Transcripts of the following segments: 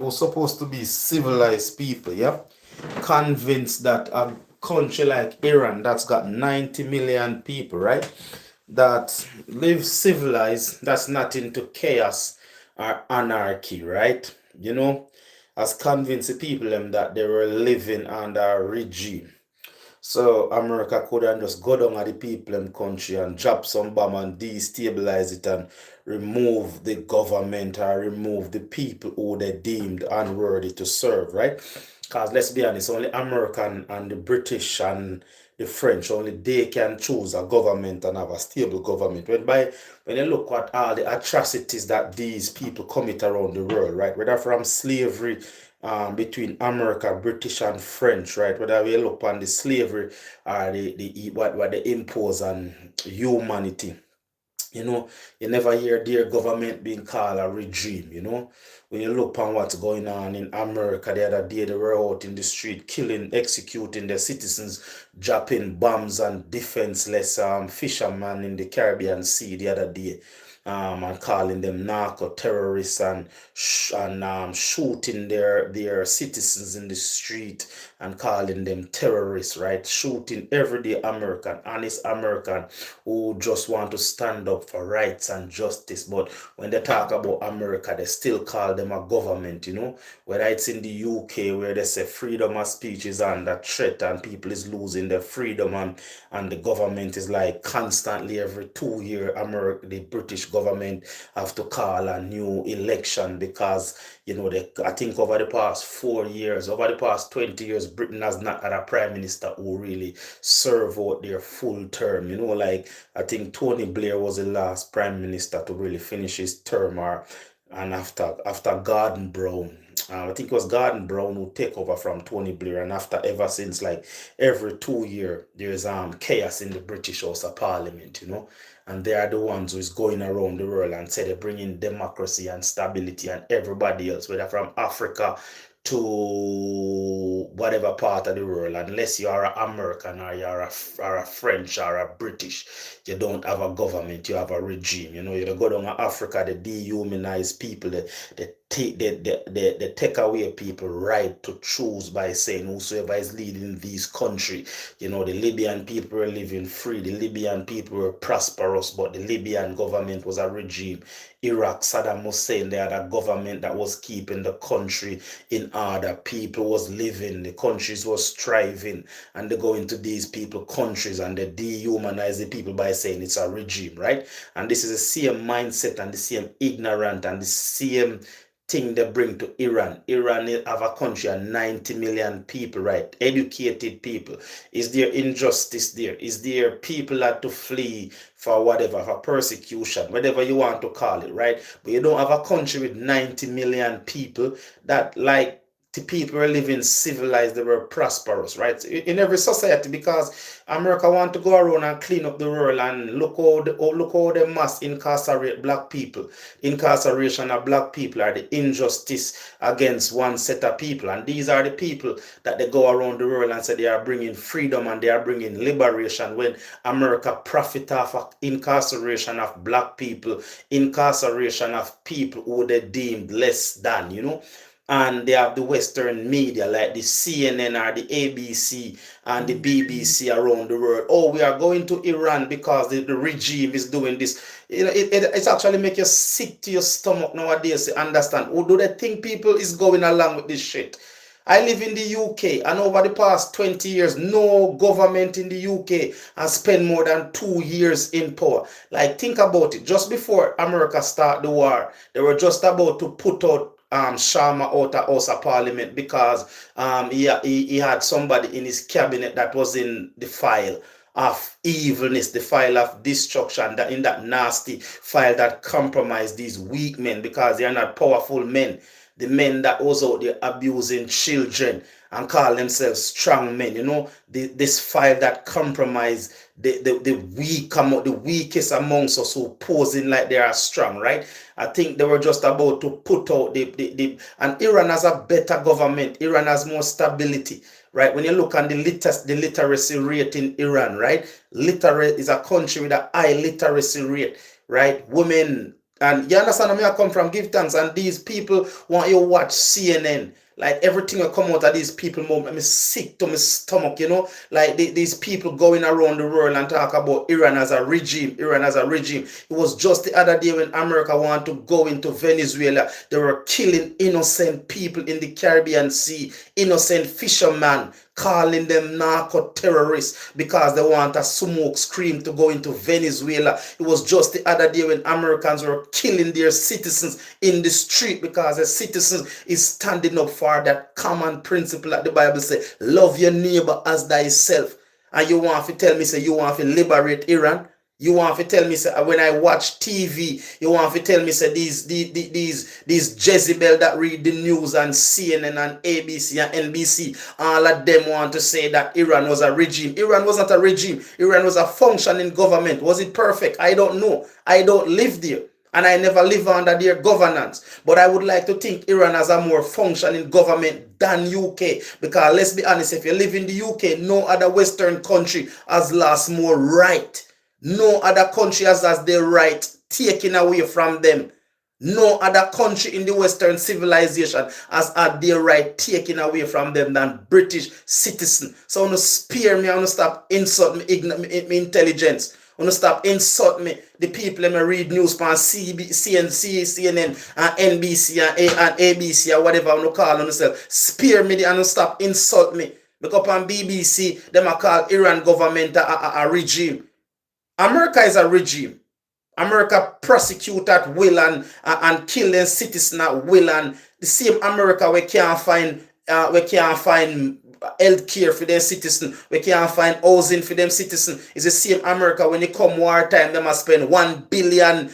were supposed to be civilized people, yeah, convinced that a country like Iran, that's got 90 million people, right, that live civilized, that's not into chaos or anarchy, right? Has convinced the people them that they were living under a regime. So America could have just go down at the people in country and drop some bomb and destabilize it and remove the government or remove the people who they deemed unworthy to serve, right? Because let's be honest, only American and the British and the French, only they can choose a government and have a stable government. When you look at all the atrocities that these people commit around the world, right? Whether from slavery between America, British, and French, right? Whether we look on the slavery or what they impose on humanity. You never hear their government being called a regime. When you look on what's going on in America, the other day they were out in the street killing, executing their citizens, dropping bombs on defenseless fishermen in the Caribbean Sea the other day. And calling them narco terrorists and shooting their citizens in the street and calling them terrorists, right? Shooting everyday American, honest American who just want to stand up for rights and justice. But when they talk about America, they still call them a government. Whether it's in the UK where they say freedom of speech is under threat and people is losing their freedom and the government is like constantly every 2 year the British government have to call a new election because I think over the past 4 years, over the past 20 years, Britain has not had a prime minister who really serve out their full term. Like I think Tony Blair was the last prime minister to really finish his term, and after Gordon Brown. I think it was Gordon Brown who take over from Tony Blair, and after ever since, like every 2 year, there's chaos in the British House of Parliament. And they are the ones who is going around the world and say they bring in democracy and stability and everybody else, whether from Africa to whatever part of the world, unless you are an American or a French or a British, you don't have a government, you have a regime. You go down to Africa, they dehumanize people, they take away people right to choose by saying whosoever is leading these country. The Libyan people were living free, the Libyan people were prosperous, but the Libyan government was a regime. Iraq, Saddam Hussein, they had a government that was keeping the country in order. People was living, the countries was thriving, and they go into these people countries and they dehumanize the people by saying it's a regime, right? And this is the same mindset and the same ignorant and the same thing they bring to Iran. Iran have a country of 90 million people, right? Educated people. Is there injustice there? Is there people that to flee for whatever, for persecution, whatever you want to call it, right? But you don't have a country with 90 million people that like the people were living civilized, they were prosperous, right? In every society, because America want to go around and clean up the world and look how they must incarcerate black people. Incarceration of black people are the injustice against one set of people. And these are the people that they go around the world and say they are bringing freedom and they are bringing liberation when America profit off of incarceration of black people, incarceration of people who they deemed less than. And they have the Western media like the CNN or the ABC and the BBC around the world. Oh, we are going to Iran because the regime is doing this. It's actually make you sick to your stomach nowadays to understand. Or do they think people is going along with this shit? I live in the UK, and over the past 20 years, no government in the UK has spent more than 2 years in power. Like, think about it. Just before America started the war, they were just about to put out Sharma out of House of Parliament because he had somebody in his cabinet that was in the file of evilness, the file of destruction, that in that nasty file that compromised these weak men because they are not powerful men. The men that was out there abusing children and call themselves strong men. This file that compromised the weakest amongst us who posing like they are strong, right? I think they were just about to put out and Iran has a better government. Iran has more stability, right? When you look at the literacy rate in Iran, right? Literate is a country with a high literacy rate, right? Women And you understand where I come from? Give thanks. And these people want you to watch CNN. Like everything will come out of these people, make me sick to my stomach, you know. Like these people going around the world and talk about Iran as a regime, Iran as a regime. It was just the other day when America wanted to go into Venezuela, they were killing innocent people in the Caribbean Sea, innocent fishermen, calling them narco-terrorists because they want a smoke screen to go into Venezuela. It was just the other day when Americans were killing their citizens in the street because the citizens is standing up for that common principle that the Bible says, love your neighbor as thyself. And you want to tell me, say, you want to liberate Iran? You want to tell me, say, when I watch TV, you want to tell me, say, these Jezebel that read the news and CNN and ABC and NBC, all of them want to say that Iran was a regime. Iran was not a regime. Iran was a functioning government. Was it perfect? I don't know. I don't live there. And I never live under their governance. But I would like to think Iran has a more functioning government than UK. Because let's be honest, if you live in the UK, no other Western country has lost more right. No other country has their right taken away from them. No other country in the Western civilization has had their right taken away from them than British citizens. So I want to spare me, I want to stop insulting me intelligence. I want to stop insulting me. The people that read news on CNN and NBC and ABC or whatever I want to call themselves. Spare me and stop insulting me. Look up on BBC, them are call Iran government a regime. America is a regime. America prosecute at will and kill them citizens at will, and the same America we can't find health care for them citizens, we can't find housing for them citizens. It's the same America when it come wartime, they must spend $1 billion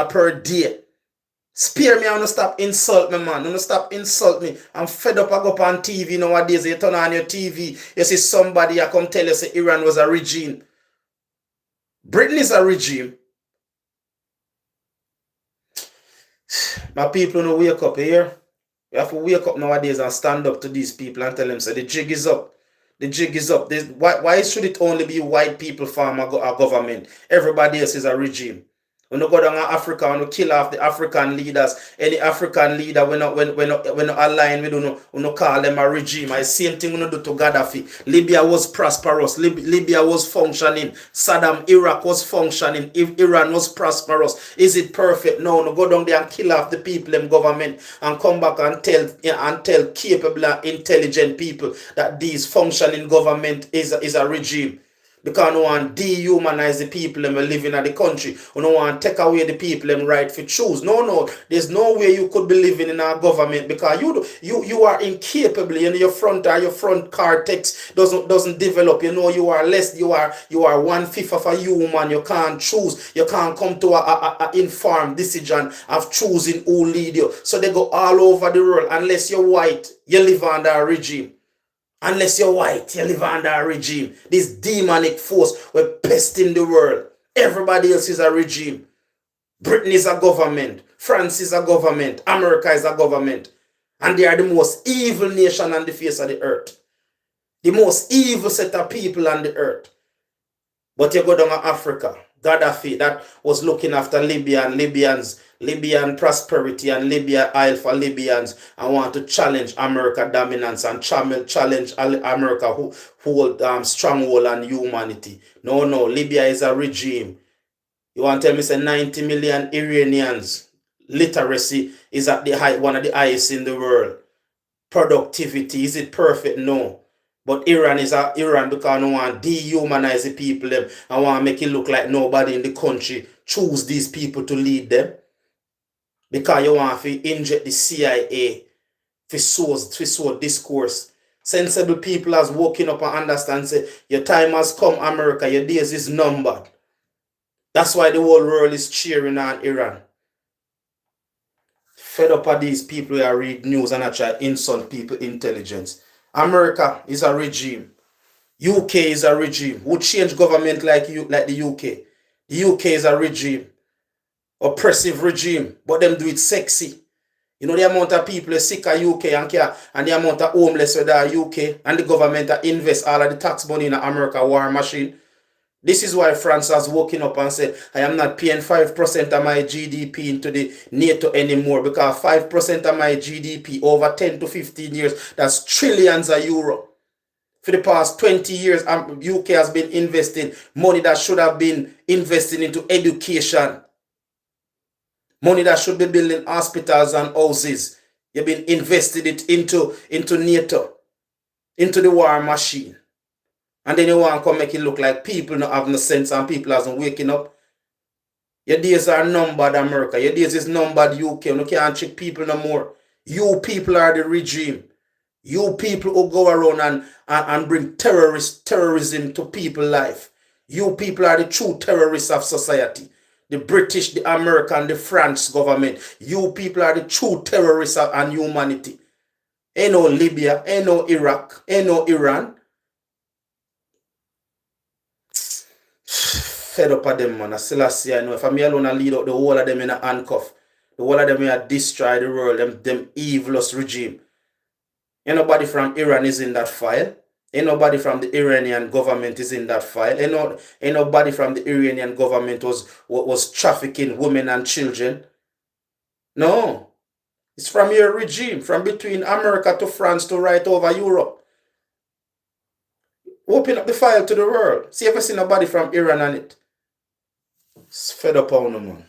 per day. Spare me, I want to stop insult me, man. I want to stop insult me. I'm fed up. I go up on TV nowadays. You turn on your TV, you see somebody I come tell you say Iran was a regime. Britain is a regime. My people don't wake up here. You have to wake up nowadays and stand up to these people and tell them, say, the jig is up. The jig is up. Why should it only be white people form a government? Everybody else is a regime. When you go down to Africa, when you kill off the African leaders, any African leader, when you align with you call them a regime. I same thing when you do to Gaddafi. Libya was prosperous. Libya was functioning. Saddam, Iraq was functioning. Iran was prosperous. Is it perfect? No, no, go down there and kill off the people in government and come back and tell capable and intelligent people that these functioning government is a regime. Because we want to dehumanize the people that live in the country. We don't want to take away the people them right to choose. No. There's no way you could be living in our government because you are incapable. You know, your front cortex doesn't develop. You know, you are less. You are 1/5 of a human. You can't choose. You can't come to a informed decision of choosing who lead you. So they go all over the world. Unless you're white, you live under a regime. Unless you're white, you live under a regime. This demonic force will pest in the world. Everybody else is a regime. Britain is a government. France is a government. America is a government. And they are the most evil nation on the face of the earth. The most evil set of people on the earth. But you go down to Africa. Gaddafi, that was looking after Libya and Libyan prosperity and Libya oil for Libyans, and want to challenge America dominance and challenge America who hold stronghold on humanity. No, Libya is a regime. You want to tell me say 90 million Iranians, literacy is at the high, one of the highest in the world. Productivity, is it perfect? No. But Iran is Iran because no want to dehumanize the people them and want to make it look like nobody in the country choose these people to lead them. Because you want to inject the CIA for sow discourse. Sensible people has woken up and understand say your time has come, America, your days is numbered. That's why the whole world is cheering on Iran. Fed up of these people who read news and try insult people intelligence. America is a regime. UK is a regime. Who change government like the UK? The UK is a regime. Oppressive regime. But them do it sexy. You know the amount of people are sick of UK and the amount of homeless that are UK and the government that invest all of the tax money in the America war machine. This is why France has woken up and said, I am not paying 5% of my GDP into the NATO anymore, because 5% of my GDP over 10 to 15 years, that's trillions of euro. For the past 20 years, UK has been investing money that should have been invested into education. Money that should be building hospitals and houses. You've been invested it into NATO, into the war machine. And then you want to come make it look like people not have no sense and people hasn't waking up. Your days are numbered, America. Your days is numbered, UK. You can't trick people no more. You people are the regime. You people who go around and bring terrorism to people's life. You people are the true terrorists of society. The British, the American, the French government. You people are the true terrorists of humanity. Ain't no Libya, ain't no Iraq, ain't no Iran. Fed up of them, man. I still see, I know. If I'm alone, I lead out the whole of them in a handcuff. The whole of them in destroy the world, them evilous regime. Ain't nobody from Iran is in that file. Ain't nobody from the Iranian government is in that file. Ain't nobody from the Iranian government was trafficking women and children. No. It's from your regime, from between America to France to right over Europe. Open up the file to the world. See if I see nobody from Iran on it. It's fed up on them, man.